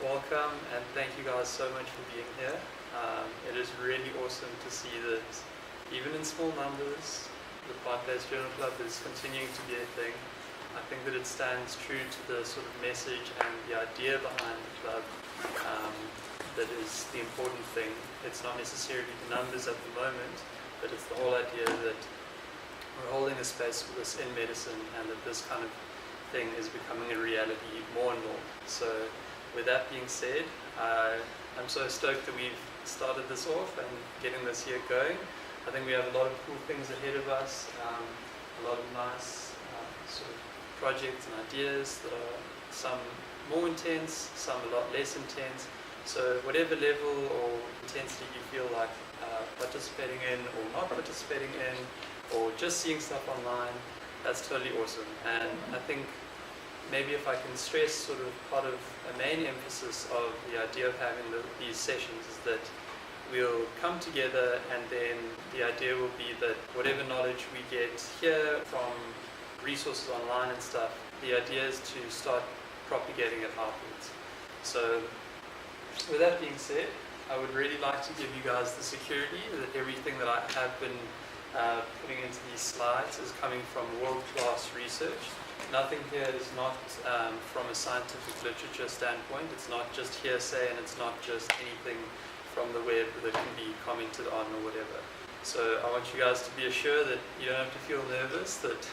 welcome and thank you guys so much for being here. It is really awesome to see that even in small numbers, the Plant-Based Journal Club is continuing to be a thing. I think that it stands true to the sort of message and the idea behind the club that is the important thing. It's not necessarily the numbers at the moment, but it's the whole idea that we're holding a space for this in medicine and that this kind of thing is becoming a reality more and more. So with that being said, I'm so stoked that we've started this off and getting this year going. I think we have a lot of cool things ahead of us, a lot of nice sort of projects and ideas that are some more intense, some a lot less intense. So whatever level or intensity you feel like participating in or not participating in, or just seeing stuff online, that's totally awesome. And I think maybe if I can stress sort of part of a main emphasis of the idea of having these sessions is that we'll come together, and then the idea will be that whatever knowledge we get here from resources online and stuff, the idea is to start propagating it outwards. So with that being said, I would really like to give you guys the security that everything that I have been putting into these slides is coming from world-class research. Nothing here is not from a scientific literature standpoint. It's not just hearsay, and it's not just anything from the web that can be commented on or whatever. So I want you guys to be assured that you don't have to feel nervous, that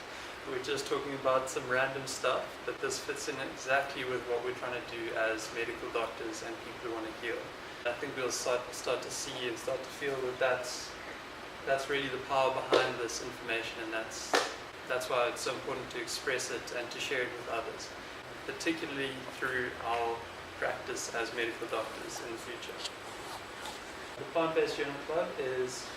we're just talking about some random stuff, that this fits in exactly with what we're trying to do as medical doctors and people who want to heal. I think we'll start to see and start to feel that that's really the power behind this information, and that's why it's so important to express it and to share it with others, particularly through our practice as medical doctors in the future. The Plant-Based Journal Club is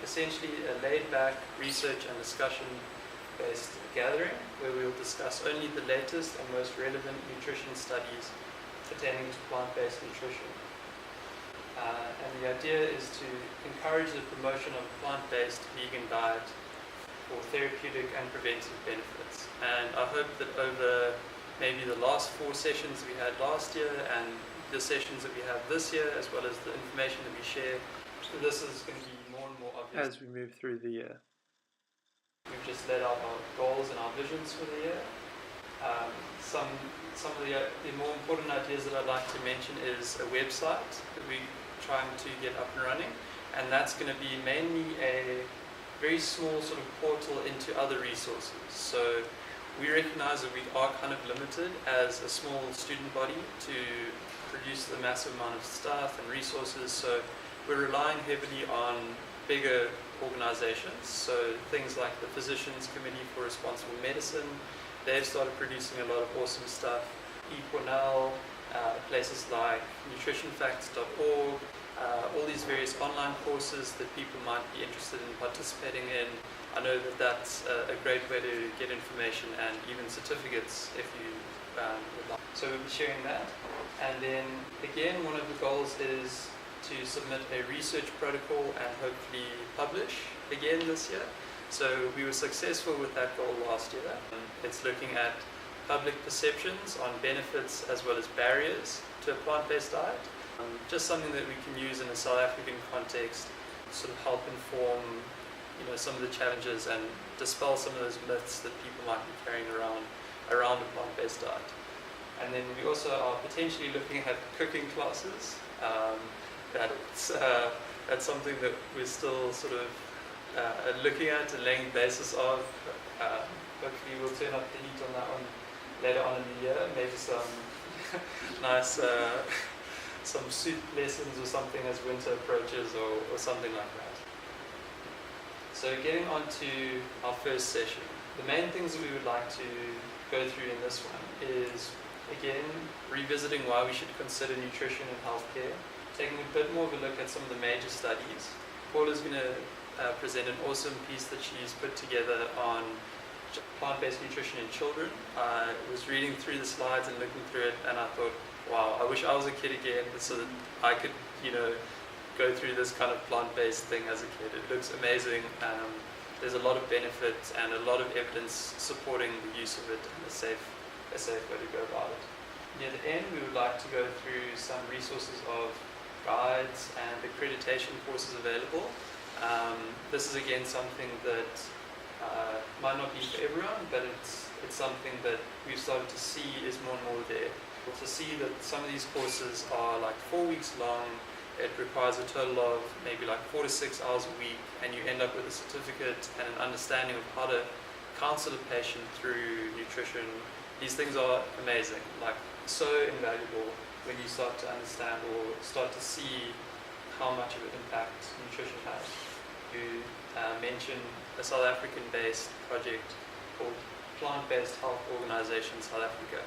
essentially a laid-back research and discussion-based gathering where we'll discuss only the latest and most relevant nutrition studies pertaining to plant-based nutrition. And the idea is to encourage the promotion of a plant-based vegan diet for therapeutic and preventive benefits. And I hope that over maybe the last 4 sessions we had last year and the sessions that we have this year, as well as the information that we share, so this is going to be more and more obvious as we move through the year. We've just laid out our goals and our visions for the year. Some of the more important ideas that I'd like to mention is a website that we're trying to get up and running, and that's going to be mainly a very small sort of portal into other resources. So we recognize that we are kind of limited as a small student body to produce the massive amount of staff and resources, so we're relying heavily on bigger organizations. So things like the Physicians Committee for Responsible Medicine, they've started producing a lot of awesome stuff. eCornell, places like nutritionfacts.org, all these various online courses that people might be interested in participating in. I know that that's a great way to get information and even certificates if you would like. So we'll be sharing that. And then again, one of the goals is to submit a research protocol and hopefully publish again this year. So we were successful with that goal last year. It's looking at public perceptions on benefits as well as barriers to a plant-based diet. Just something that we can use in a South African context to sort of help inform some of the challenges and dispel some of those myths that people might be carrying around a plant-based diet. And then we also are potentially looking at cooking classes. That's something that we're still sort of looking at and laying the basis of. Hopefully we'll turn up the heat on that one later on in the year. Maybe some nice some soup lessons or something as winter approaches, or something like that. So getting on to our first session, the main things that we would like to go through in this one is, again, revisiting why we should consider nutrition in healthcare, taking a bit more of a look at some of the major studies. Paula's going to present an awesome piece that she's put together on plant-based nutrition in children. I was reading through the slides and looking through it, and I thought, wow, I wish I was a kid again so that I could, go through this kind of plant-based thing as a kid. It looks amazing. There's a lot of benefit and a lot of evidence supporting the use of it and a safe way to go about it. near the end, we would like to go through some resources of guides and accreditation courses available. This is again something that might not be for everyone, but it's something that we've started to see is more and more there. To see that some of these courses are like 4 weeks long, it requires a total of maybe like 4 to 6 hours a week, and you end up with a certificate and an understanding of how to counsel a patient through nutrition. These things are amazing, like so invaluable when you start to understand or start to see how much of an impact nutrition has. You mentioned a South African-based project called Plant-Based Health Organisation South Africa.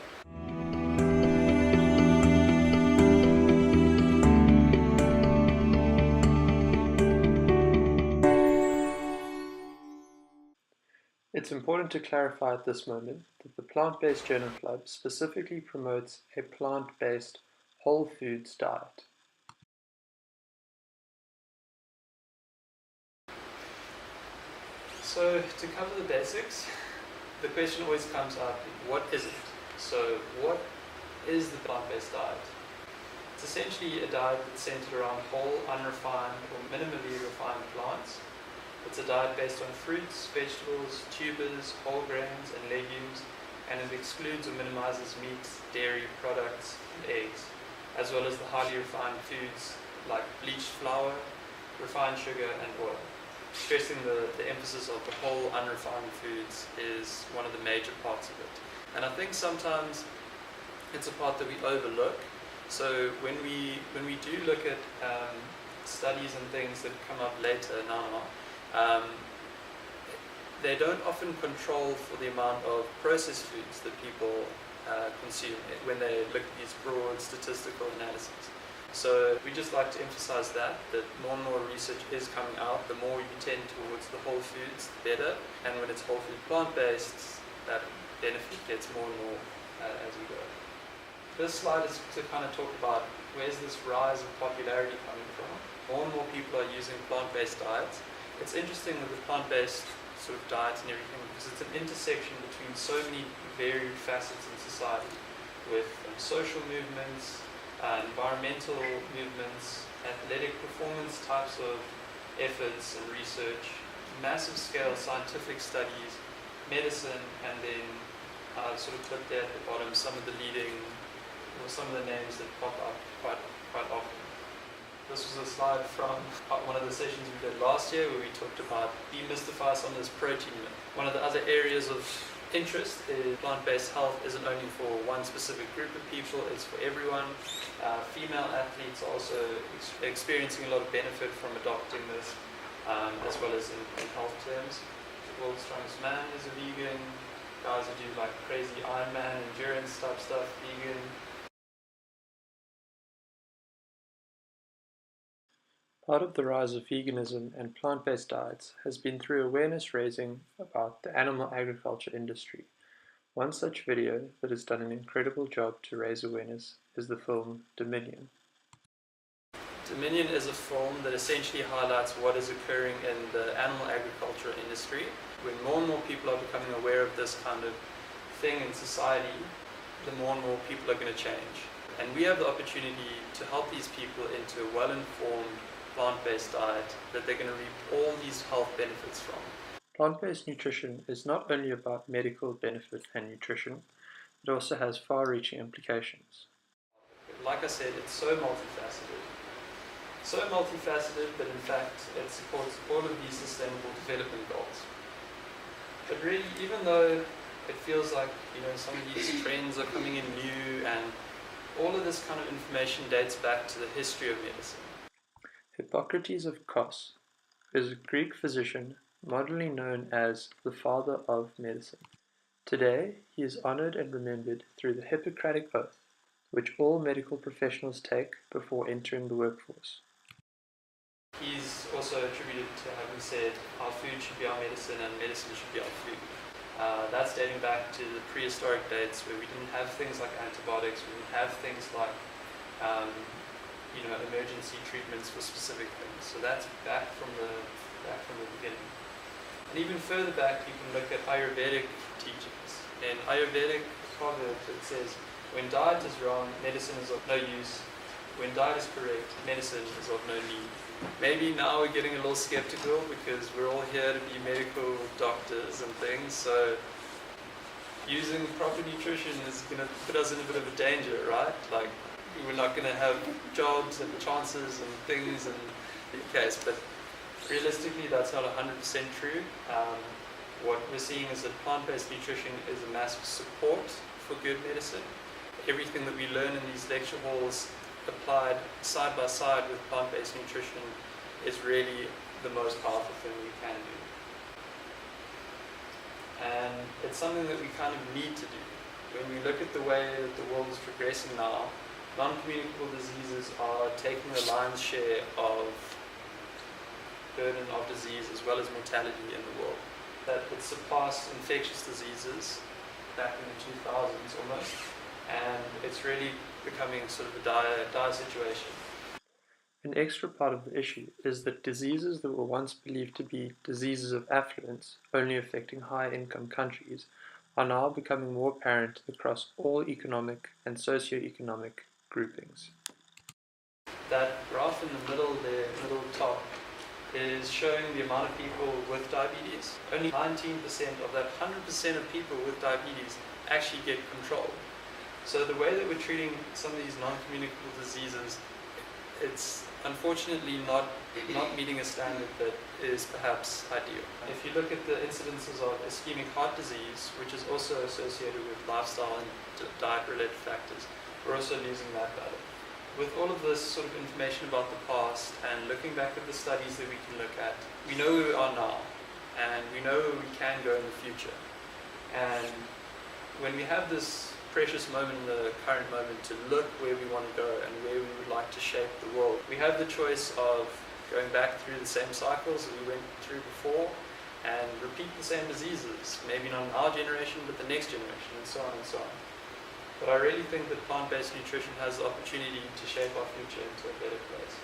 It's important to clarify at this moment that the Plant-Based Journal Club specifically promotes a plant-based whole foods diet. So to cover the basics, the question always comes up, what is it? So what is the plant-based diet? It's essentially a diet that's centered around whole, unrefined or minimally refined plants. It's a diet based on fruits, vegetables, tubers, whole grains and legumes, and it excludes or minimizes meats, dairy products and eggs, as well as the highly refined foods like bleached flour, refined sugar and oil. Stressing the emphasis of the whole unrefined foods is one of the major parts of it. And I think sometimes it's a part that we overlook. So when we do look at studies and things that come up later now, they don't often control for the amount of processed foods that people consume when they look at these broad statistical analyses. So we just like to emphasize that more and more research is coming out. The more you tend towards the whole foods, the better. And when it's whole food plant-based, that benefit gets more and more as we go. This slide is to kind of talk about where's this rise of popularity coming from. More and more people are using plant-based diets. It's interesting with the plant-based sort of diets and everything because it's an intersection between so many varied facets in society with social movements, environmental movements, athletic performance types of efforts and research, massive scale scientific studies, medicine, and then sort of put there at the bottom some of the leading, or some of the names that pop up quite often. This was a slide from one of the sessions we did last year where we talked about demystify some of this protein myth. One of the other areas of interest is plant-based health isn't only for one specific group of people, it's for everyone. Female athletes are also experiencing a lot of benefit from adopting this, as well as in health terms. The world's strongest man is a vegan. Guys who do like crazy Ironman endurance type stuff, vegan. Part of the rise of veganism and plant-based diets has been through awareness raising about the animal agriculture industry. One such video that has done an incredible job to raise awareness is the film Dominion. Dominion is a film that essentially highlights what is occurring in the animal agriculture industry. When more and more people are becoming aware of this kind of thing in society, the more and more people are going to change. And we have the opportunity to help these people into a well-informed plant-based diet that they're going to reap all these health benefits from. Plant-based nutrition is not only about medical benefit and nutrition, it also has far-reaching implications. Like I said, it's so multifaceted. So multifaceted that in fact it supports all of these sustainable development goals. But really, even though it feels like some of these trends are coming in new and all of this kind of information dates back to the history of medicine. Hippocrates of Kos is a Greek physician modernly known as the father of medicine. Today, he is honored and remembered through the Hippocratic Oath, which all medical professionals take before entering the workforce. He's also attributed to having said, our food should be our medicine and medicine should be our food. That's dating back to the prehistoric dates where we didn't have things like antibiotics, we didn't have things like emergency treatments for specific things. So that's back from the beginning. And even further back, you can look at Ayurvedic teachings. In Ayurvedic proverb, it says, When diet is wrong, medicine is of no use. When diet is correct, medicine is of no need. Maybe now we're getting a little skeptical because we're all here to be medical doctors and things, so using proper nutrition is going to put us in a bit of a danger, right? Like, we're not going to have jobs and chances and things in the case, but realistically that's not 100% true. What we're seeing is that plant-based nutrition is a massive support for good medicine. Everything that we learn in these lecture halls applied side by side with plant-based nutrition is really the most powerful thing we can do. And it's something that we kind of need to do. When we look at the way that the world is progressing now, noncommunicable diseases are taking the lion's share of burden of disease as well as mortality in the world. That it surpassed infectious diseases back in the 2000s almost, and it's really becoming sort of a dire situation. An extra part of the issue is that diseases that were once believed to be diseases of affluence, only affecting high-income countries, are now becoming more apparent across all economic and socio-economic groupings. That graph in the middle there, middle top, is showing the amount of people with diabetes. Only 19% of that 100% of people with diabetes actually get controlled. So the way that we're treating some of these non-communicable diseases, it's unfortunately not meeting a standard that is perhaps ideal. If you look at the incidences of ischemic heart disease, which is also associated with lifestyle and diet-related factors, we're also losing that battle. With all of this sort of information about the past and looking back at the studies that we can look at, we know where we are now and we know where we can go in the future. And when we have this precious moment in the current moment to look where we want to go and where we would like to shape the world, we have the choice of going back through the same cycles that we went through before and repeat the same diseases, maybe not in our generation but the next generation, and so on and so on. But I really think that plant-based nutrition has the opportunity to shape our future into a better place.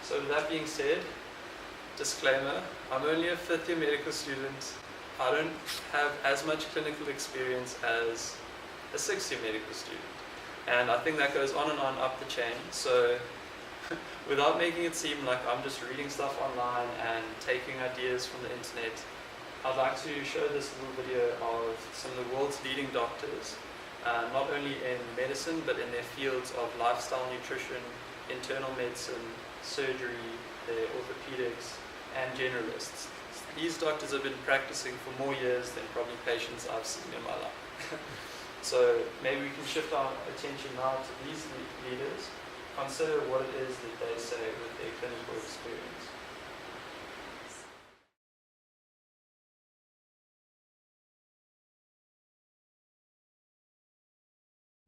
So with that being said, disclaimer, I'm only a fifth-year medical student. I don't have as much clinical experience as a sixth-year medical student. And I think that goes on and on up the chain. So without making it seem like I'm just reading stuff online and taking ideas from the internet, I'd like to show this little video of some of the world's leading doctors, not only in medicine, but in their fields of lifestyle nutrition, internal medicine, surgery, their orthopedics, and generalists. These doctors have been practicing for more years than probably patients I've seen in my life. So maybe we can shift our attention now to these leaders, consider what it is that they say with their clinical experience.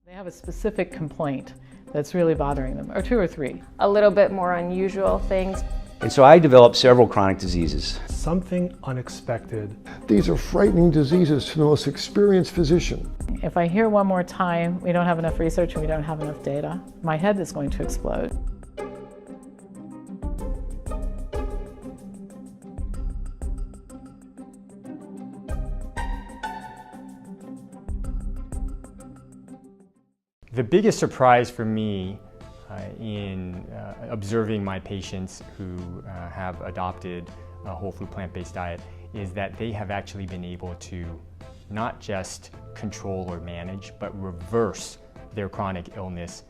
They have a specific complaint that's really bothering them, or two or three. A little bit more unusual things. And so I developed several chronic diseases. Something unexpected. These are frightening diseases to the most experienced physician. If I hear one more time, we don't have enough research and we don't have enough data, my head is going to explode. The biggest surprise for me in observing my patients who have adopted a whole food plant-based diet is that they have actually been able to not just control or manage, but reverse their chronic illness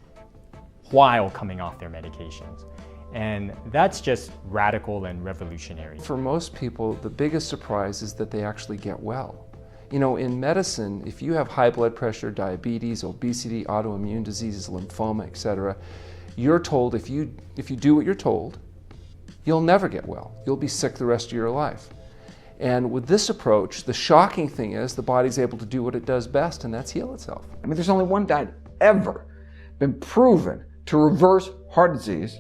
while coming off their medications. And that's just radical and revolutionary. For most people, the biggest surprise is that they actually get well. You know, in medicine, if you have high blood pressure, diabetes, obesity, autoimmune diseases, lymphoma, etc., you're told if you do what you're told, you'll never get well. You'll be sick the rest of your life. And with this approach, the shocking thing is the body's able to do what it does best, and that's heal itself. I mean, there's only one diet ever been proven to reverse heart disease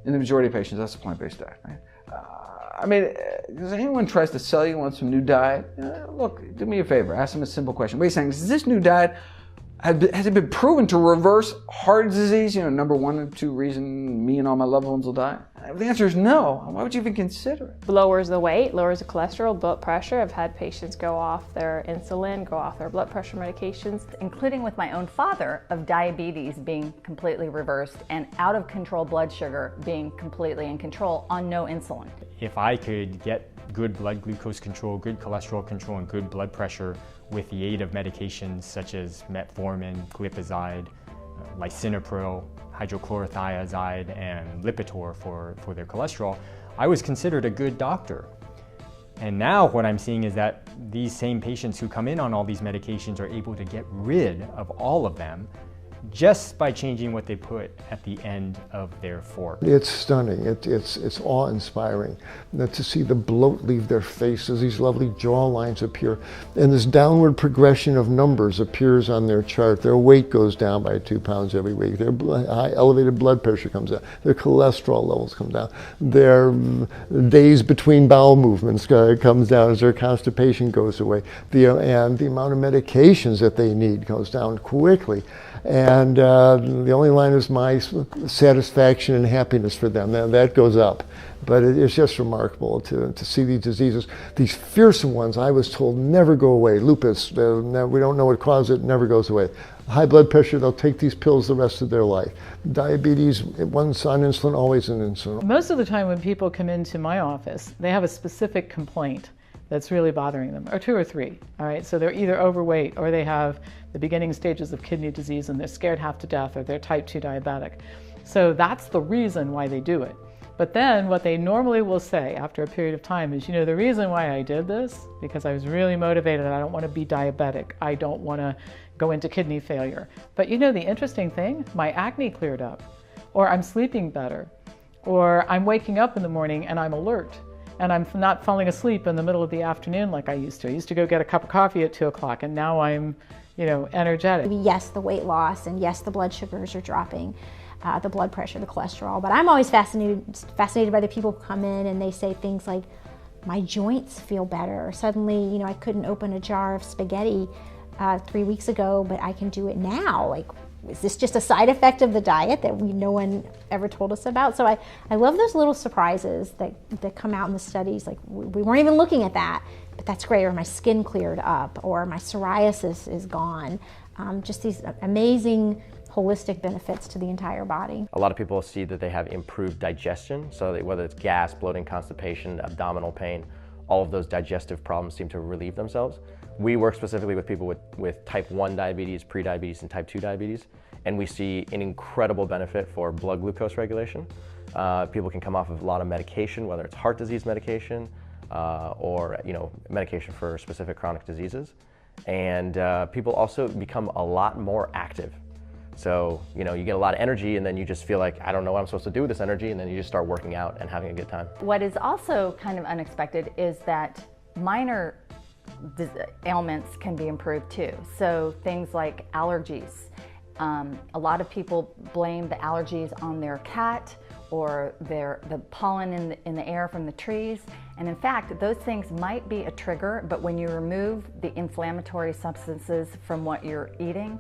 in the majority of patients. That's a plant-based diet, right? I mean, if anyone tries to sell you on some new diet, look, do me a favor, ask them a simple question. What are you saying? Is this new diet, has it been proven to reverse heart disease? You know, number 1 or 2 reason me and all my loved ones will die? The answer is no. Why would you even consider it? Lowers the weight, lowers the cholesterol, blood pressure. I've had patients go off their insulin, go off their blood pressure medications. Including with my own father, of diabetes being completely reversed and out of control blood sugar being completely in control on no insulin. If I could get good blood glucose control, good cholesterol control, and good blood pressure with the aid of medications such as metformin, glipizide, lisinopril, hydrochlorothiazide, and Lipitor for their cholesterol, I was considered a good doctor. And now what I'm seeing is that these same patients who come in on all these medications are able to get rid of all of them just by changing what they put at the end of their fork. It's stunning. It's awe-inspiring to see the bloat leave their faces, these lovely jaw lines appear, and this downward progression of numbers appears on their chart. Their weight goes down by 2 pounds every week. Their high elevated blood pressure comes down. Their cholesterol levels come down. Their days between bowel movements comes down as their constipation goes away. And the amount of medications that they need goes down quickly. And the only line is my satisfaction and happiness for them. That goes up. But it's just remarkable to see these diseases, these fearsome ones I was told never go away. Lupus, we don't know what causes it, never goes away. High blood pressure, they'll take these pills the rest of their life. Diabetes, once on insulin, always on insulin. Most of the time when people come into my office, they have a specific complaint that's really bothering them, or 2 or 3, all right? So they're either overweight, or they have the beginning stages of kidney disease and they're scared half to death, or they're type 2 diabetic. So that's the reason why they do it. But then what they normally will say after a period of time is, the reason why I did this, because I was really motivated, I don't want to be diabetic, I don't want to go into kidney failure. But the interesting thing, my acne cleared up, or I'm sleeping better, or I'm waking up in the morning and I'm alert. And I'm not falling asleep in the middle of the afternoon like I used to. I used to go get a cup of coffee at 2 o'clock, and now I'm, energetic. Yes, the weight loss, and yes, the blood sugars are dropping, the blood pressure, the cholesterol. But I'm always fascinated by the people who come in and they say things like, my joints feel better. Or suddenly, I couldn't open a jar of spaghetti 3 weeks ago, but I can do it now. Like, is this just a side effect of the diet that no one ever told us about? So I love those little surprises that come out in the studies. Like, we weren't even looking at that, but that's great. Or my skin cleared up, or my psoriasis is gone. Just these amazing holistic benefits to the entire body. A lot of people see that they have improved digestion, so that whether it's gas, bloating, constipation, abdominal pain, all of those digestive problems seem to relieve themselves. We work specifically with people with type 1 diabetes, prediabetes, and type 2 diabetes, and we see an incredible benefit for blood glucose regulation. People can come off of a lot of medication, whether it's heart disease medication or medication for specific chronic diseases. And people also become a lot more active. So, you get a lot of energy, and then you just feel like, I don't know what I'm supposed to do with this energy, and then you just start working out and having a good time. What is also kind of unexpected is that minor ailments can be improved too. So things like allergies. A lot of people blame the allergies on their cat or the pollen in the air from the trees. And in fact, those things might be a trigger, but when you remove the inflammatory substances from what you're eating,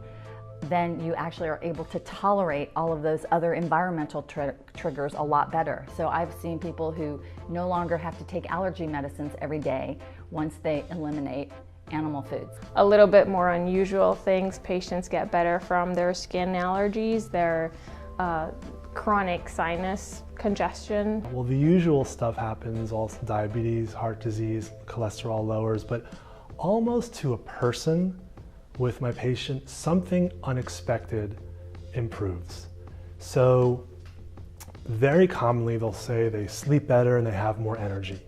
then you actually are able to tolerate all of those other environmental triggers a lot better. So I've seen people who no longer have to take allergy medicines every day once they eliminate animal foods. A little bit more unusual things, patients get better from their skin allergies, their chronic sinus congestion. Well, the usual stuff happens, also diabetes, heart disease, cholesterol lowers, but almost to a person with my patient, something unexpected improves. So very commonly they'll say they sleep better and they have more energy.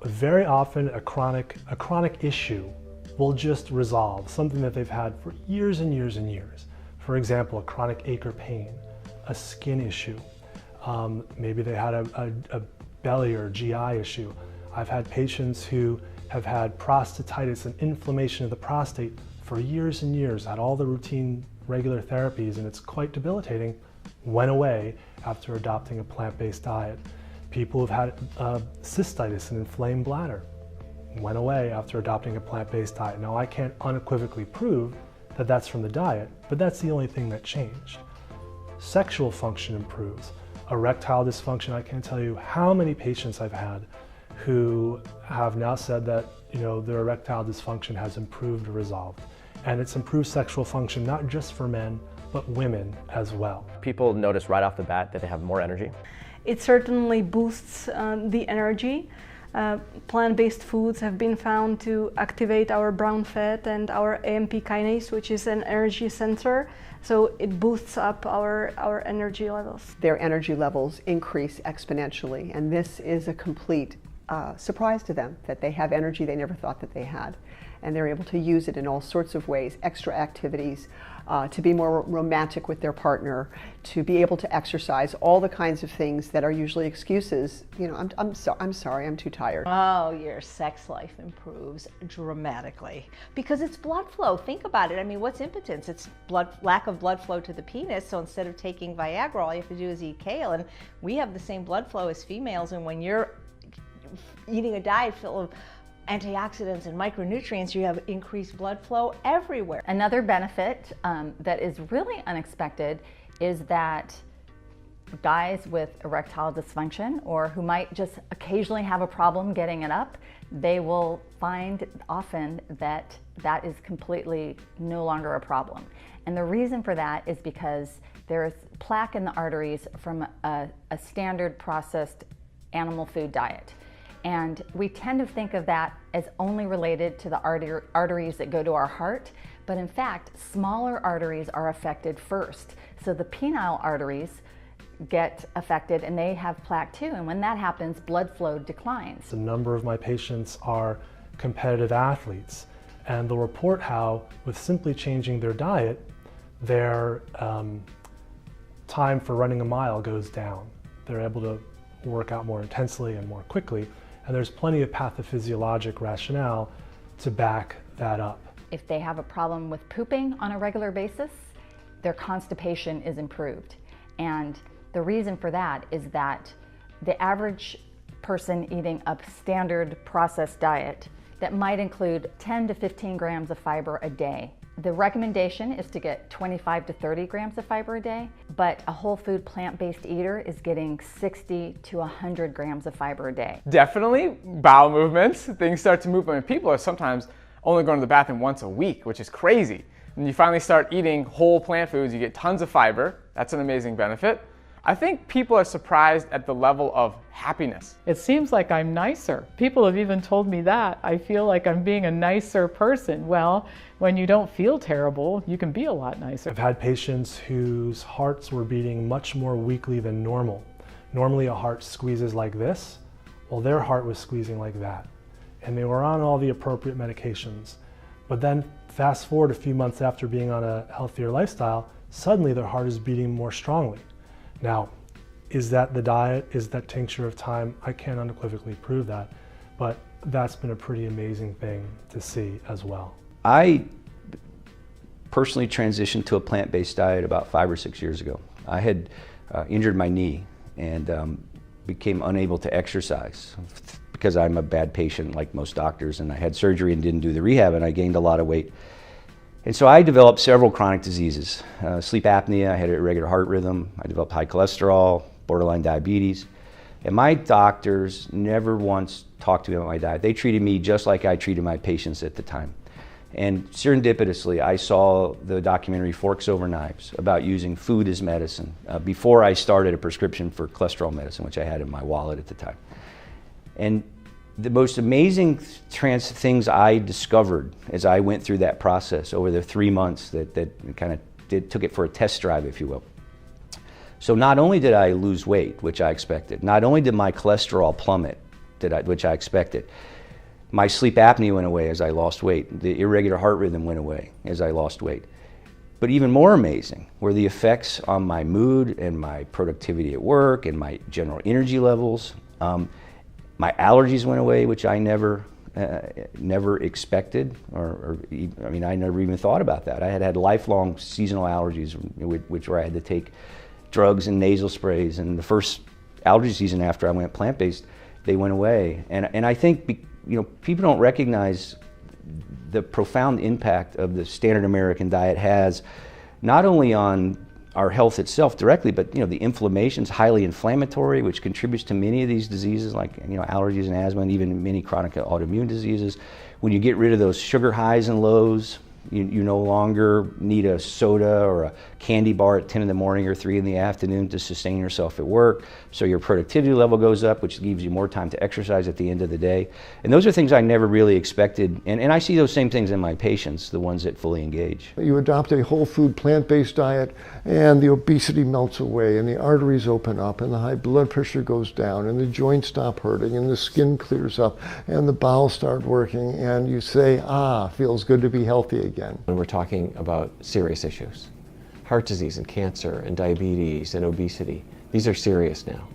Very often a chronic issue will just resolve, something that they've had for years and years and years. For example, a chronic ache or pain, a skin issue. Maybe they had a belly or GI issue. I've had patients who have had prostatitis and inflammation of the prostate for years and years, had all the routine regular therapies, and it's quite debilitating, went away after adopting a plant-based diet. People who've had cystitis and inflamed bladder, went away after adopting a plant-based diet. Now, I can't unequivocally prove that that's from the diet, but that's the only thing that changed. Sexual function improves. erectile dysfunction. I can't tell you how many patients I've had who have now said that their erectile dysfunction has improved or resolved. And it's improved sexual function, not just for men, but women as well. People notice right off the bat that they have more energy. It certainly boosts the energy. Plant-based foods have been found to activate our brown fat and our AMP kinase, which is an energy sensor. So it boosts up our energy levels. Their energy levels increase exponentially, and this is a complete surprise to them that they have energy they never thought that they had. And they're able to use it in all sorts of ways, extra activities, to be more romantic with their partner, to be able to exercise, all the kinds of things that are usually excuses. I'm sorry, I'm too tired. Oh, your sex life improves dramatically because it's blood flow. Think about it. I mean, what's impotence? It's lack of blood flow to the penis. So instead of taking Viagra, all you have to do is eat kale. And we have the same blood flow as females. And when you're eating a diet full of antioxidants and micronutrients, you have increased blood flow everywhere. Another benefit that is really unexpected is that guys with erectile dysfunction, or who might just occasionally have a problem getting it up, they will find often that that is completely no longer a problem. And the reason for that is because there's plaque in the arteries from a standard processed animal food diet. And we tend to think of that as only related to the arteries that go to our heart, but in fact, smaller arteries are affected first. So the penile arteries get affected and they have plaque too, and when that happens, blood flow declines. A number of my patients are competitive athletes, and they'll report how, with simply changing their diet, their time for running a mile goes down. They're able to work out more intensely and more quickly. And there's plenty of pathophysiologic rationale to back that up. If they have a problem with pooping on a regular basis, their constipation is improved. And the reason for that is that the average person eating a standard processed diet that might include 10 to 15 grams of fiber a day. The recommendation is to get 25 to 30 grams of fiber a day, but a whole food plant-based eater is getting 60 to 100 grams of fiber a day. Definitely bowel movements, things start to move. I mean, people are sometimes only going to the bathroom once a week, which is crazy. When you finally start eating whole plant foods, you get tons of fiber. That's an amazing benefit. I think people are surprised at the level of happiness. It seems like I'm nicer. People have even told me that. I feel like I'm being a nicer person. Well, when you don't feel terrible, you can be a lot nicer. I've had patients whose hearts were beating much more weakly than normal. Normally a heart squeezes like this. Well, their heart was squeezing like that. And they were on all the appropriate medications. But then fast forward a few months after being on a healthier lifestyle, suddenly their heart is beating more strongly. Now, is that the diet? Is that tincture of time? I can't unequivocally prove that, but that's been a pretty amazing thing to see as well. I personally transitioned to a plant-based diet about 5 or 6 years ago. I had injured my knee and became unable to exercise because I'm a bad patient like most doctors, and I had surgery and didn't do the rehab, and I gained a lot of weight. And so I developed several chronic diseases. Sleep apnea, I had an irregular heart rhythm, I developed high cholesterol, borderline diabetes. And my doctors never once talked to me about my diet. They treated me just like I treated my patients at the time. And serendipitously, I saw the documentary Forks Over Knives about using food as medicine before I started a prescription for cholesterol medicine, which I had in my wallet at the time. And the most amazing things I discovered as I went through that process over the 3 months that kind of took it for a test drive, if you will. So not only did I lose weight, which I expected, not only did my cholesterol plummet, which I expected, my sleep apnea went away as I lost weight, the irregular heart rhythm went away as I lost weight. But even more amazing were the effects on my mood and my productivity at work and my general energy levels. My allergies went away, which I never expected, I mean, I never even thought about that. I had lifelong seasonal allergies, where I had to take drugs and nasal sprays, and the first allergy season after I went plant-based, they went away. And I think, people don't recognize the profound impact of the standard American diet has, not only on our health itself directly, but the inflammation is highly inflammatory, which contributes to many of these diseases like allergies and asthma and even many chronic autoimmune diseases. When you get rid of those sugar highs and lows, you no longer need a soda or a candy bar at 10 in the morning or 3 in the afternoon to sustain yourself at work. So your productivity level goes up, which gives you more time to exercise at the end of the day. And those are things I never really expected. And I see those same things in my patients, the ones that fully engage. You adopt a whole food, plant-based diet, and the obesity melts away, and the arteries open up, and the high blood pressure goes down, and the joints stop hurting, and the skin clears up, and the bowels start working, and you say, feels good to be healthy again. When we're talking about serious issues, heart disease and cancer and diabetes and obesity, these are serious now.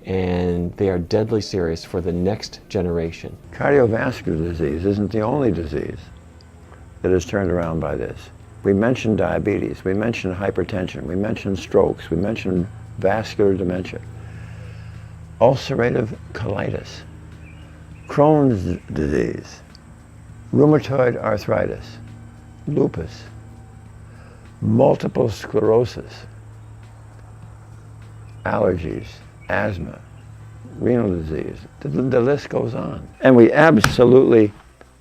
And they are deadly serious for the next generation. Cardiovascular disease isn't the only disease that is turned around by this. We mentioned diabetes, we mentioned hypertension, we mentioned strokes, we mentioned vascular dementia, ulcerative colitis, Crohn's disease, rheumatoid arthritis, lupus, multiple sclerosis, allergies, asthma, renal disease, the list goes on. And we absolutely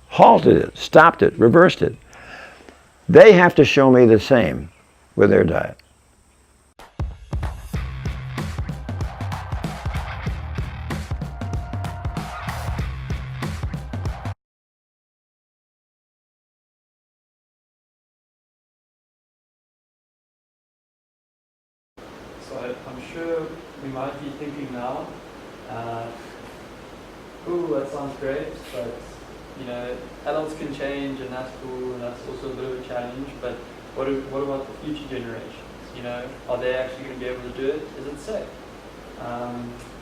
halted it, stopped it, reversed it. They have to show me the same with their diet. So I'm sure we might be thinking now, ooh, that sounds great, but adults can change and that's cool and that's also a bit of a challenge, but what about the future generations? Are they actually going to be able to do it? Is it safe?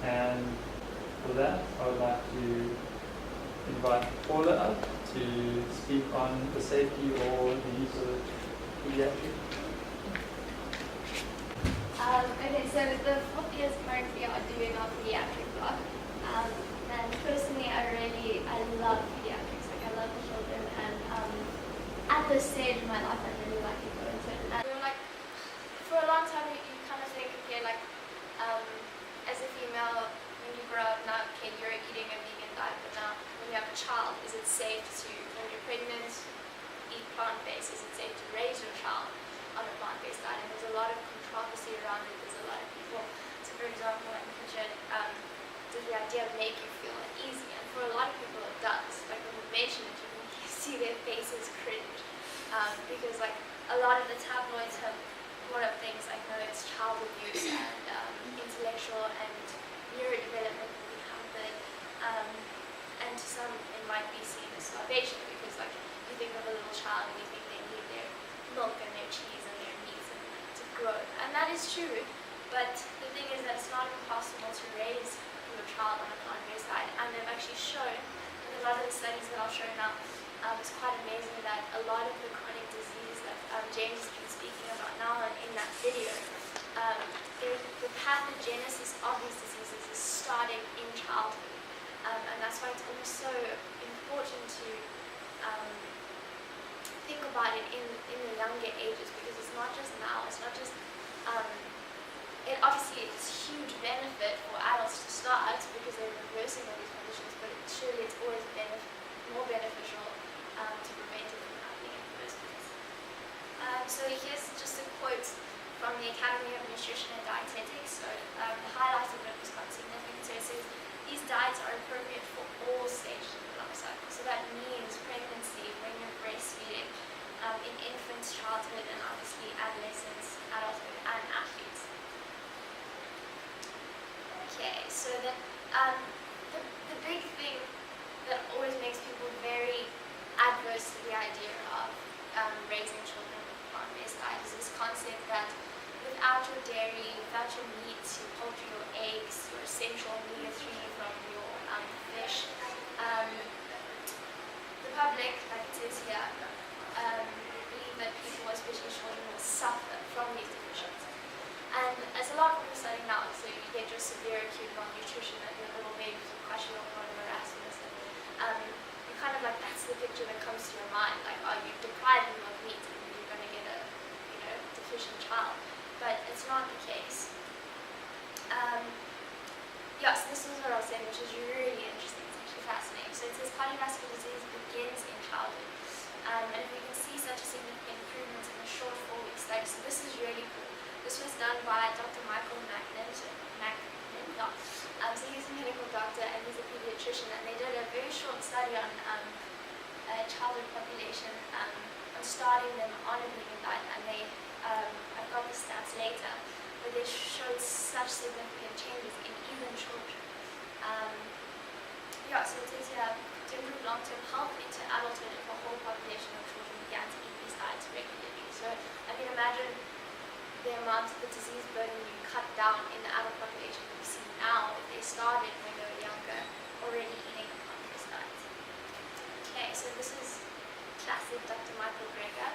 And for that, I would like to invite Paula up to speak on the safety or the use of pediatric. Okay, so the 4th years currently are doing our pediatric block. And personally, I love pediatrics. Like, I love the children, and at this stage in my life, I really like to go into it. And for a long time, you kind of think, okay, as a female, when you grow up now, okay, you're eating a vegan diet, but now when you have a child, is it safe to, when you're pregnant, eat plant-based? Is it safe to raise your child on a plant-based diet? And there's a lot of controversy around it. There's a lot of people. So, for example, in kitchen, does the idea make you feel uneasy? And for a lot of people, it does. Like when you mention it, you see their faces cringe, because a lot of the tabloids have brought up things like, no, it's child abuse and intellectual and neurodevelopment will be hampered, and to some it might be seen as starvation, because you think of a little child and you think they need their milk and their cheese and their meat to grow, and that is true. But the thing is that it's not impossible to raise your child on a plant-based diet, and they've actually shown, in a lot of the studies that I'll show now, it's quite amazing that a lot of the chronic disease that James has been speaking about now and in that video, the pathogenesis of these diseases is starting in childhood, and that's why it's almost so important to think about it in the younger ages, because it's not just now, it's not just it obviously is huge benefit for adults to start because they're reversing all these conditions, but surely it's always more beneficial to prevent it from happening in the first place. So here's just a quote from the Academy of Nutrition and Dietetics. So the highlight of it was quite significant. So it says, these diets are appropriate for all stages of the life cycle. So that means pregnancy, when you're breastfeeding, in infants, childhood, and obviously adolescence, adulthood, and athletes. Okay, so the big thing that always makes people very adverse to the idea of raising children with a plant-based diet is this concept that without your dairy, without your meat, your poultry, your eggs, your essential omega-3 from your fish, the public, like it says here, believe that people, especially children, will suffer from these deficiencies. And as a lot of people are studying now, so you get your severe acute malnutrition and your little babies with kwashiorkor and marasmus, and you kind of that's the picture that comes to your mind, like, are you depriving them of meat and you're going to get a, malnutrition child, but it's not the case. Yeah, so this is what I was saying, which is really interesting. It's actually fascinating. So it says cardiovascular disease begins in childhood. And we can see such a significant improvement in a short 4-week study. So this is really cool. This was done by Dr. Michael McNinton. So he's a medical doctor and he's a pediatrician, and they did a very short study on a childhood population, on starting them on a vegan diet, and they, I've got the stats later, but they showed such significant changes in even children. Yeah, so it says here, to improve long-term health into adulthood if a whole population of children began to eat these diets regularly. So I can imagine the amount of the disease burden you cut down in the adult population that we see now if they started when they were younger already eating a plant-based diet. Okay, so this is classic Dr. Michael Greger.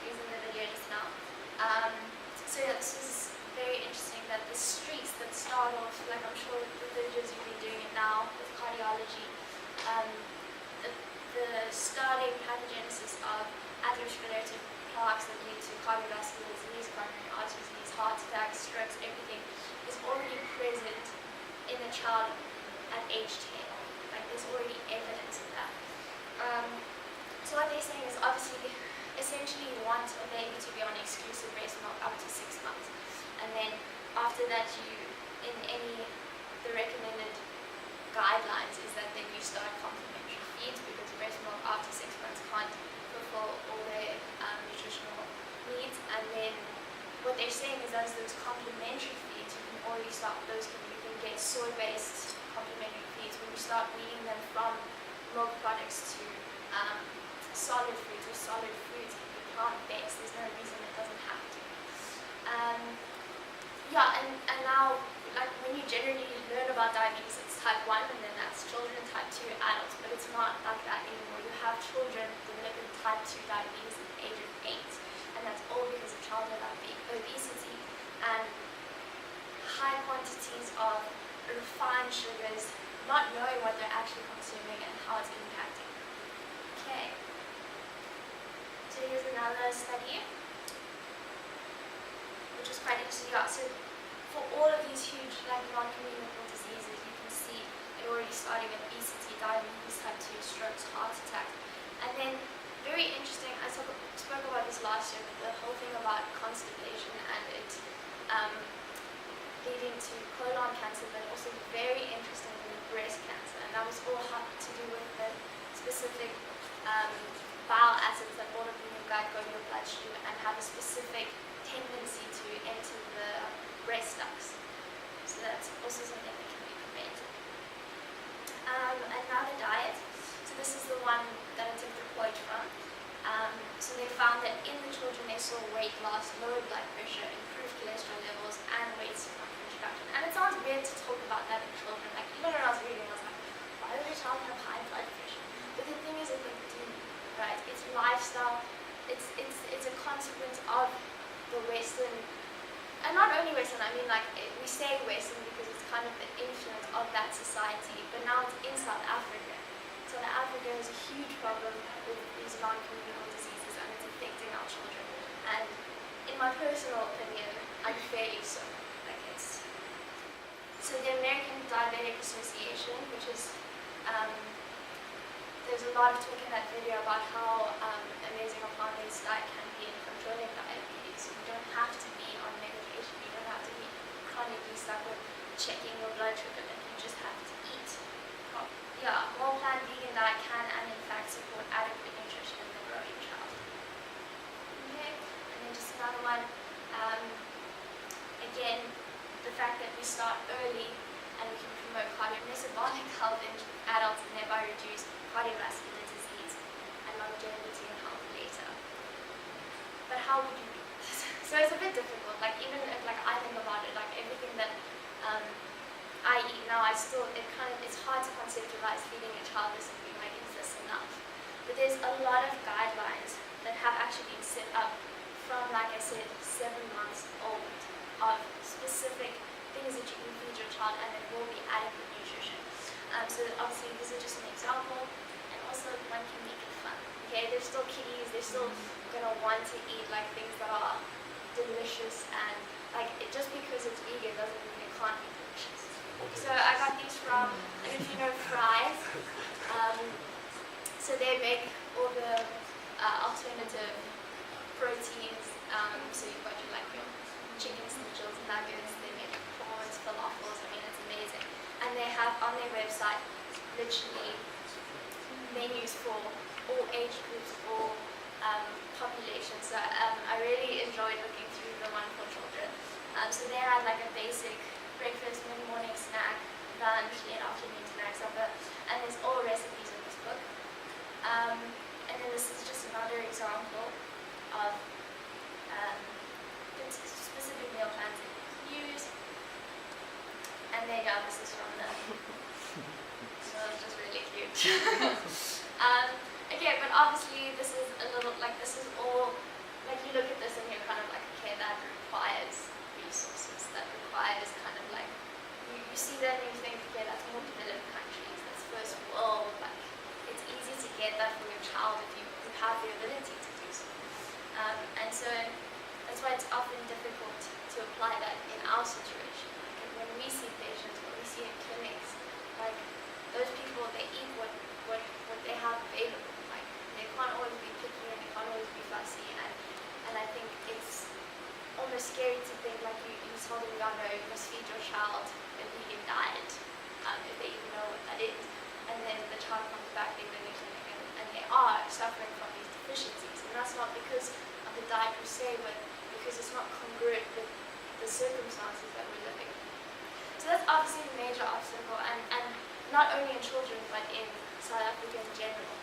He's in the video just now. So yeah, this is very interesting that the streaks that start off, like I'm sure the videos you've been doing it now with cardiology, the starting pathogenesis of atherosclerotic plaques that lead to cardiovascular disease, coronary artery disease, heart attacks, strokes, everything is already present in the child at age 10. Like there's already evidence of that. So what they're saying is obviously, essentially you want a baby to be on exclusive breast milk up to 6 months. And then after that the recommended guidelines is that then you start complementary feeds, because breast milk after 6 months can't fulfill all their nutritional needs. And then what they're saying is as those complementary feeds, you can already start you can get soy-based complementary feeds when you start weaning them from milk products to solid foods, or solid foods can be plant-based. There's no reason it doesn't have to. Yeah, and now, like when you generally learn about diabetes, it's type 1, and then that's children, type 2, adults, but it's not like that anymore. You have children developing type 2 diabetes at the age of 8, and that's all because of childhood obesity and high quantities of refined sugars, not knowing what they're actually consuming and how it's impacting. Okay. So here's another study, which is quite interesting. Yeah, so for all of these huge non-communicable diseases, you can see it already starting with obesity, diabetes, type 2, strokes, heart attacks. And then, very interesting, I spoke about this last year, but the whole thing about constipation and it leading to colon cancer, but also very interestingly breast cancer. And that was all to do with the specific bile acids that all up in your gut go in your bloodstream and have a specific tendency to enter the breast ducts. So that's also something that can be prevented. Another diet, so this is the one that I took the quote from. So they found that in the children they saw weight loss, lower blood pressure, improved cholesterol levels, and waist circumference reduction. And it sounds weird to talk about that in children. Like even when I was reading, I was like, why does your child have high blood pressure? But the thing is that they do, right? It's lifestyle. It's a consequence of the Western, and not only Western, I mean like we say Western because it's kind of the influence of that society, but now it's in South Africa. South Africa has a huge problem with these non-communicable diseases and it's affecting our children. And in my personal opinion, unfairly so. Like it's, so the American Diabetic Association, which is, there's a lot of talk in that video about how amazing a plant-based diet can be in controlling diabetes. You don't have to be on medication. You don't have to be chronically stuck with checking your blood sugar. You just have to eat. Yeah, more plant vegan diet can and in fact support adequate nutrition in the growing child. Okay, and then just another one. Again, the fact that we start early and we can promote cardiometabolic health in adults and thereby reduce cardiovascular disease and longevity and health later. But how would you do this? So it's a bit difficult. Like even if I think about it, like everything that I eat now, it's hard to conceptualize feeding a child this and being like, is this enough? But there's a lot of guidelines that have actually been set up from, like I said, 7 months old of specific things that you can feed your child and it will be adequate nutrition. So obviously these are just an example, and also one can make it fun. Okay, okay? They're still kitties. They're still gonna want to eat like things that are delicious, and like just because it's vegan doesn't mean it can't be delicious. So I got these from, I don't know if you know Fries. So they make all the alternative proteins. So you've got your like your chicken schnitzel, nuggets. They make prawns, falafels. I mean, it's amazing. And they have on their website literally menus for all age groups, all populations. So I really enjoyed looking through the one for children. So they had like a basic breakfast, mid-morning snack, lunch, late afternoon snack, supper, and there's all recipes in this book. And then this is just another example of specific meal plans that you can use. And there you go, this is from the, so it's just really cute. Okay, but obviously this is a little, like this is all, like you look at this and you're kind of like, okay, that requires resources, that requires kind of like, you see that and you think, okay, that's more developed countries, that's first world, like it's easy to get that for your child if you have the ability to do so. And so that's why it's often difficult to apply that in our situation. Like when we see patients, when we see in clinics, like those people, they eat what they have available. Like they can't always be picky and they can't always be fussy. And I think it's almost scary to think like you told them, no, you must feed your child a vegan diet, if they even know what that is. And then the child comes back, they've been in clinic and they are suffering from these deficiencies. And that's not because of the diet per se, but because it's not congruent with the circumstances that we're living in. So that's obviously a major obstacle, and not only in children, but in South Africa in general.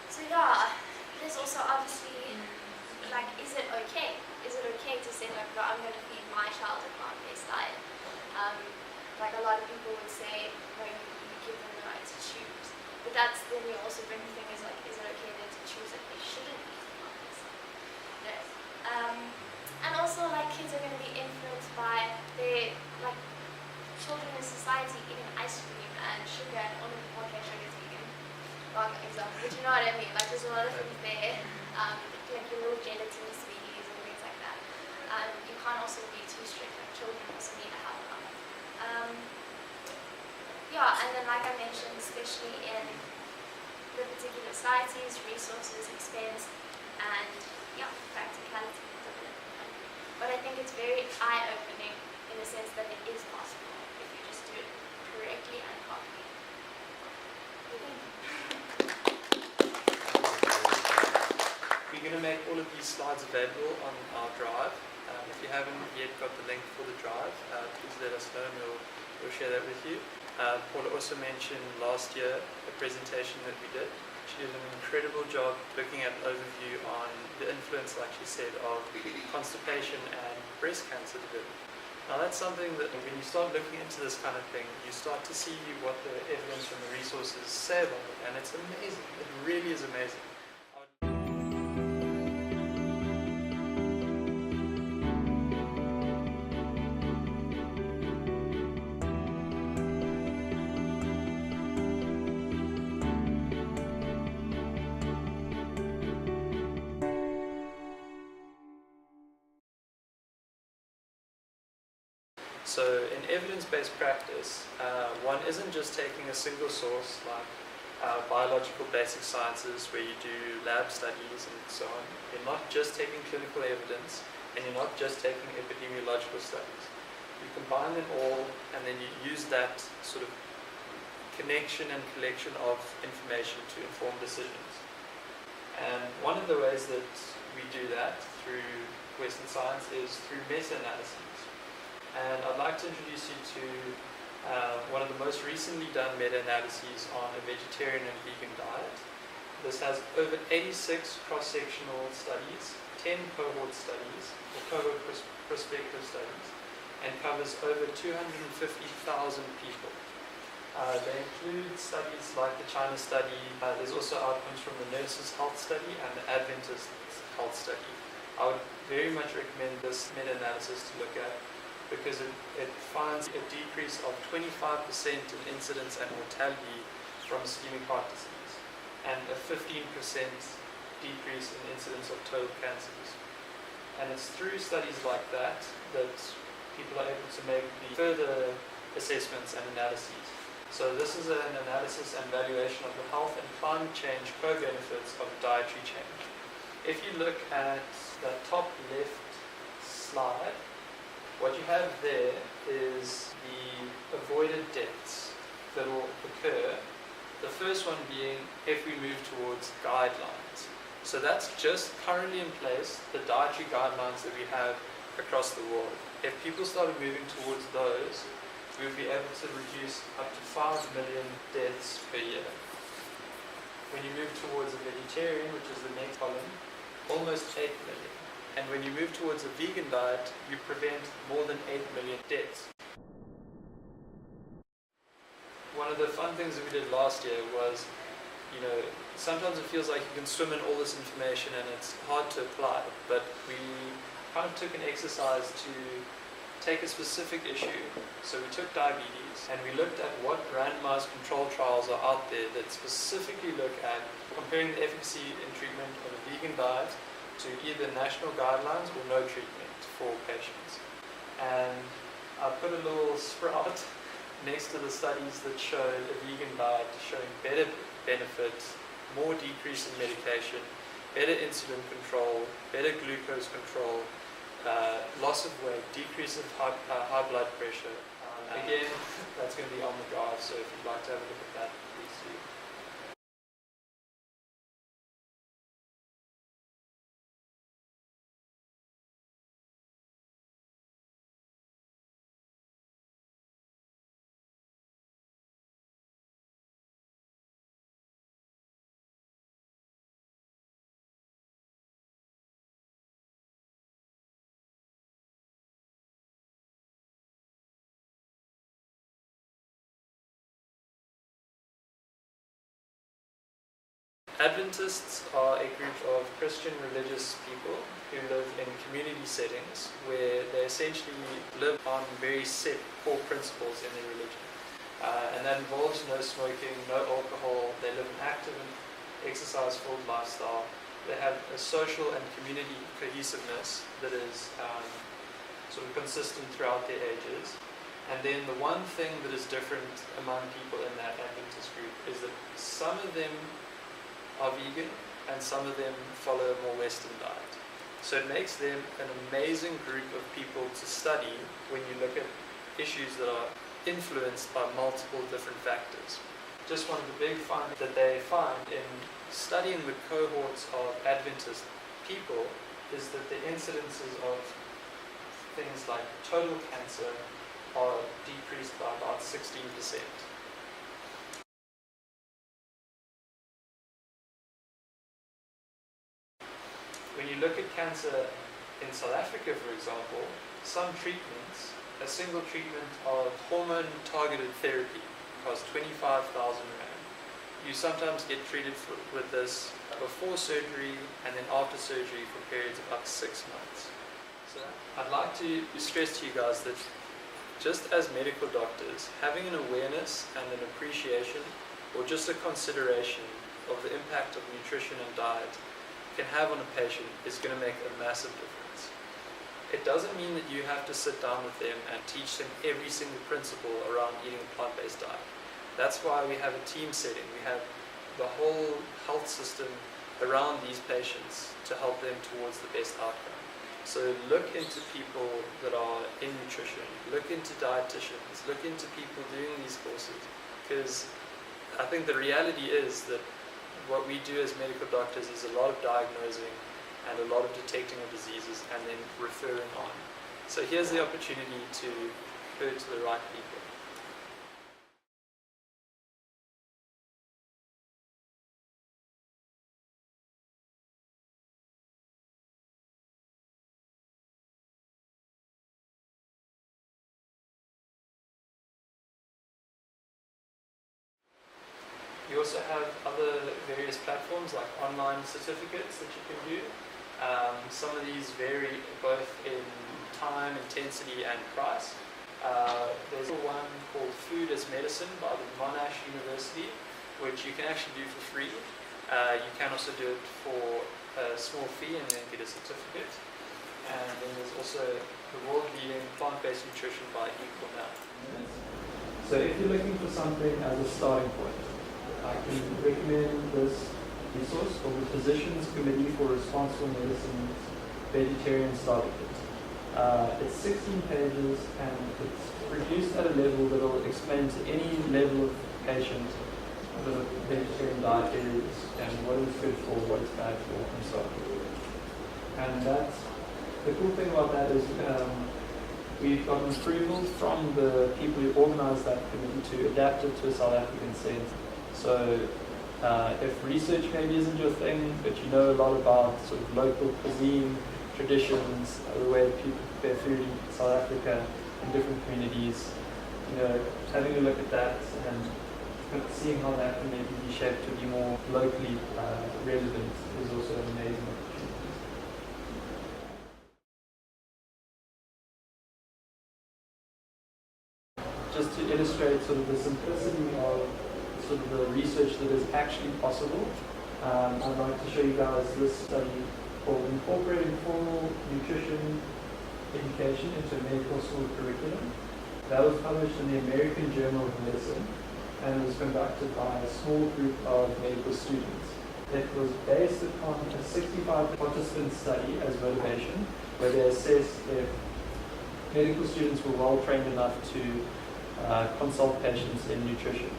So yeah, there's also obviously, like, is it okay? Is it okay to say, like, no, I'm going to feed my child a plant-based diet? Like a lot of people would say, no, you give them the right to choose. But that's, then you also bring the thing is, like, is it okay then to choose that they shouldn't eat plant-based? No. And also, like, kids are going to be influenced by their, like, children in society eating ice cream and sugar and all of the, okay, sugar is vegan. Wrong example, but you know what I mean? Like, there's a lot of things there, like your little gelatin sweeties and things like that. You can't also be too strict, like children also need to have a lot. Yeah, and then like I mentioned, especially in the particular societies, resources, expense, and yeah, practicality. But I think it's very eye-opening in the sense that it is possible if you just do it correctly and properly. We're going to make all of these slides available on our drive. If you haven't yet got the link for the drive, please let us know and we'll share that with you. Paula also mentioned last year a presentation that we did. She did an incredible job looking at an overview on the influence, like she said, of constipation and breast cancer development. Now that's something that when you start looking into this kind of thing, you start to see what the evidence and the resources say about it, and it's amazing. It really is amazing. So in evidence-based practice, one isn't just taking a single source like biological basic sciences where you do lab studies and so on. You're not just taking clinical evidence and you're not just taking epidemiological studies. You combine them all and then you use that sort of connection and collection of information to inform decisions. And one of the ways that we do that through Western science is through meta-analyses. And I'd like to introduce you to one of the most recently done meta-analyses on a vegetarian and vegan diet. This has over 86 cross-sectional studies, 10 cohort studies, or cohort prospective studies, and covers over 250,000 people. They include studies like the China study. There's also outcomes from the Nurses' Health Study and the Adventist Health Study. I would very much recommend this meta-analysis to look at, because it finds a decrease of 25% in incidence and mortality from ischemic heart disease. and a 15% decrease in incidence of total cancers. And it's through studies like that that people are able to make the further assessments and analyses. So this is an analysis and valuation of the health and climate change co-benefits of dietary change. If you look at the top left slide, what you have there is the avoided deaths that will occur. The first one being if we move towards guidelines. So that's just currently in place, the dietary guidelines that we have across the world. If people started moving towards those, we would be able to reduce up to 5 million deaths per year. When you move towards a vegetarian, which is the next column, almost 8 million. And when you move towards a vegan diet, you prevent more than 8 million deaths. One of the fun things that we did last year was, sometimes it feels like you can swim in all this information and it's hard to apply, but we kind of took an exercise to take a specific issue. So we took diabetes and we looked at what randomised control trials are out there that specifically look at comparing the efficacy in treatment of a vegan diet to either national guidelines or no treatment for patients. And I put a little sprout next to the studies that showed a vegan diet showing better benefits, more decrease in medication, better insulin control, better glucose control, loss of weight, decrease of high blood pressure. Again, that's going to be on the drive, so if you'd like to have a look at that, please do. Adventists are a group of Christian religious people who live in community settings where they essentially live on very set core principles in their religion. And that involves no smoking, no alcohol. They live an active and exercise-filled lifestyle. They have a social and community cohesiveness that is sort of consistent throughout their ages. And then the one thing that is different among people in that Adventist group is that some of them are vegan and some of them follow a more Western diet. So it makes them an amazing group of people to study when you look at issues that are influenced by multiple different factors. Just one of the big findings that they find in studying the cohorts of Adventist people is that the incidences of things like total cancer are decreased by about 16%. When you look at cancer in South Africa, for example, some treatments, a single treatment of hormone-targeted therapy costs 25,000 rand. You sometimes get treated with this before surgery and then after surgery for periods of up to 6 months. So I'd like to stress to you guys that just as medical doctors, having an awareness and an appreciation or just a consideration of the impact of nutrition and diet can have on a patient is going to make a massive difference. It doesn't mean that you have to sit down with them and teach them every single principle around eating a plant-based diet. That's why we have a team setting. We have the whole health system around these patients to help them towards the best outcome. So look into people that are in nutrition, look into dietitians, look into people doing these courses, because I think the reality is that what we do as medical doctors is a lot of diagnosing and a lot of detecting of diseases and then referring on. So here's the opportunity to refer to the right people. You also have other various platforms like online certificates that you can do. Some of these vary both in time, intensity, and price. There's one called Food as Medicine by the Monash University, which you can actually do for free. You can also do it for a small fee and then get a certificate. And then there's also the world-leading plant-based nutrition by Equal Now. So if you're looking for something as a starting point, I can recommend this resource called the Physicians Committee for Responsible Medicine's Vegetarian Starter Kit. It's 16 pages and it's produced at a level that will explain to any level of patient what a vegetarian diet is and what it's good for, what it's bad for, and so on. And that's the cool thing about that is we've gotten approval from the people who organised that committee to adapt it to a South African sense. So if research maybe isn't your thing, but you know a lot about sort of local cuisine, traditions, the way that people prepare food in South Africa in different communities, you know, having a look at that and seeing how that can maybe be shaped to be more locally relevant is also an amazing opportunity. Just to illustrate sort of the simplicity of sort of the research that is actually possible, I'd like to show you guys this study called Incorporating Formal Nutrition Education into a Medical School Curriculum. That was published in the American Journal of Medicine and was conducted by a small group of medical students. It was based upon a 65-participant study as motivation, where they assessed if medical students were well trained enough to consult patients in nutrition.